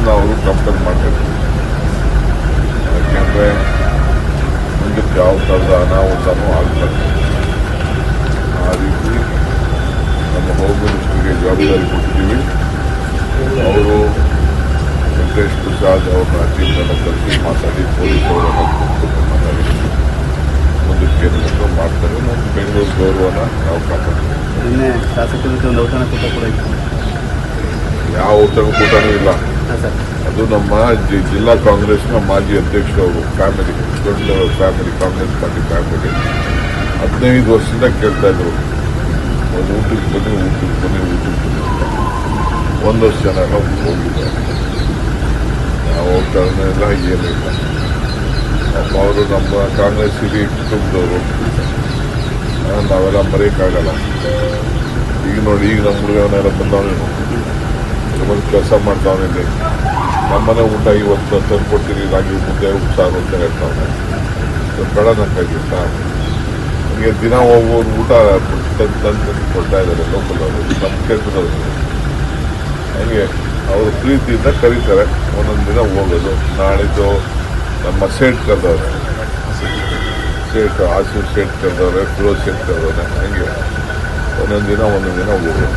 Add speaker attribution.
Speaker 1: ಅದನ್ನು ಅವರು ಕಂಪೇರ್ ಮಾಡಬೇಕು. ಯಾಕೆಂದರೆ ಮುಂದಕ್ಕೆ ಯಾವ ಥರದ ಅನಾಹುತನೂ ಆಗ್ತದೆ. ಆ ರೀತಿ ನಮ್ಮ ಹೋಮ್ ಮಿನಿಸ್ಟ್ರಿಗೆ ಜವಾಬ್ದಾರಿ ಕೊಟ್ಟಿದ್ದೀವಿ. ಅವರು ವೆಂಕಟೇಶ್ ಪ್ರಸಾದ್ ಅವ್ರನ್ನ ಟೀಮ್ನ ಕರೆಸಿ ಮಾತಾಡಿ ಪೊಲೀಸ್ ಅವರನ್ನು ಮಾತಾಡಿ ಮುಂದಕ್ಕೆ ಏನಾದರೂ ಮಾಡ್ತಾರೆ. ನಮ್ಮ ಬೆಂಗಳೂರು ಗೌರವನ ನಾವು ಕಾಪಾಡ್ತೀವಿ.
Speaker 2: ನಿನ್ನೆ ಶಾಸಕರಿಗೆ ಒಂದು ಔತಣಕೂಟ ಕೂಡ ಇತ್ತು.
Speaker 1: ಯಾವ ಔತಣಕೂಟನೂ ಇಲ್ಲ. ಅದು ನಮ್ಮ ಜಿಲ್ಲಾ ಕಾಂಗ್ರೆಸ್ನ ಮಾಜಿ ಅಧ್ಯಕ್ಷರವರು ಫ್ಯಾಮಿಲಿ, ದೊಡ್ಡ ಫ್ಯಾಮಿಲಿ, ಕಾಂಗ್ರೆಸ್ ಪಾರ್ಟಿ ಫ್ಯಾಮಿಲಿ 15 ವರ್ಷದಿಂದ ಕೇಳ್ತಾ ಇದ್ರು, ಒಂದು ಊಟಕ್ಕೆ ಬನ್ನಿ ಅಂತ. 1 ವರ್ಷ ಜನ ಹೋಗಿದ್ದಾರೆ. ಯಾವ ಔತಣ ಇಲ್ಲ, ಏನಿಲ್ಲ. ಅವರು ನಮ್ಮ ಕಾಂಗ್ರೆಸ್ ಹಿರಿಯ ಕುಟುಂಬದವರು, ನಾವೆಲ್ಲ ಮರೆಯೋಕ್ಕಾಗಲ್ಲ. ಈಗ ನೋಡಿ, ಈಗ ನಮ್ಮ ಹುಡುಗನೆಲ್ಲ ಬಂದವನೇನು ಒಂದು ಕೆಲಸ ಮಾಡ್ತಾವನಿಲ್ಲಿ. ನಮ್ಮನೆ ಊಟ ಇವತ್ತು ತಂದು ಕೊಡ್ತೀನಿ, ರಾಗಿ ಮುದ್ದೆ ಉಪ್ಸಾರು ಅಂತ ಹೇಳ್ತಾವನೆ. ಬೇಡ ನಂಗಾಗಿತ್ತ. ನನಗೆ ದಿನ ಹೋಗೋರು ಊಟ ತಂದು ಕೊಡ್ತಾ ಇದ್ದಾರೆ ಲೋಕಲ್ ಅವರು, ನಮ್ಮ ಕ್ಷೇತ್ರದವರು. ಹಾಗೆ ಅವರು ಪ್ರೀತಿಯಿಂದ ಕರೀತಾರೆ. ಒಂದೊಂದು ದಿನ ಹೋಗೋದು. ನಾಳಿದ್ದು ನಮ್ಮ ಸೇಟ್ ಕರೆದವ್ರೆ, ಆಸು ಸೇಟ್ ಕರೆದವ್ರೆ, ಫಿರೋಜ್ ಸೇಟ್ ಕರೆದವ್ರೆ. ಹಾಗೆ ಒಂದೊಂದು ದಿನ ಹೋಗೋದು.